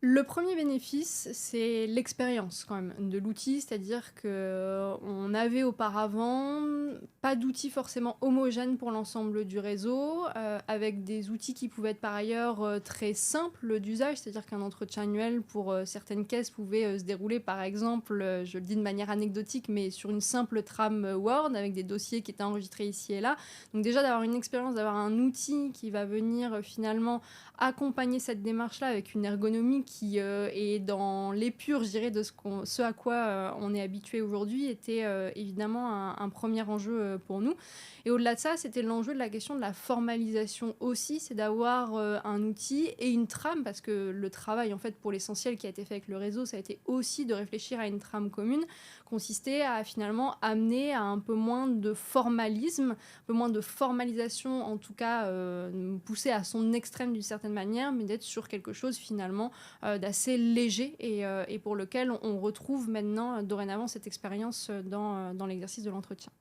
Le premier bénéfice, c'est l'expérience quand même de l'outil, c'est-à-dire qu'on avait auparavant pas d'outils forcément homogènes pour l'ensemble du réseau, avec des outils qui pouvaient être par ailleurs, très simples d'usage. C'est-à-dire qu'un entretien annuel pour, certaines caisses pouvait, se dérouler par exemple, je le dis de manière anecdotique, mais sur une simple trame, Word avec des dossiers qui étaient enregistrés ici et là. Donc déjà d'avoir une expérience, d'avoir un outil qui va venir, finalement accompagner cette démarche-là avec une ergonomie qui est dans l'épure, je dirais, de ce à quoi on est habitué aujourd'hui, était évidemment un premier enjeu pour nous. Et au-delà de ça, c'était l'enjeu de la question de la formalisation aussi, c'est d'avoir un outil et une trame, parce que le travail, en fait, pour l'essentiel qui a été fait avec le réseau, ça a été aussi de réfléchir à une trame commune, consistait à finalement amener à un peu moins de formalisme, un peu moins de formalisation, en tout cas poussée à son extrême d'une certaine manière, mais d'être sur quelque chose finalement d'assez léger et pour lequel on retrouve maintenant dorénavant cette expérience dans l'exercice de l'entretien.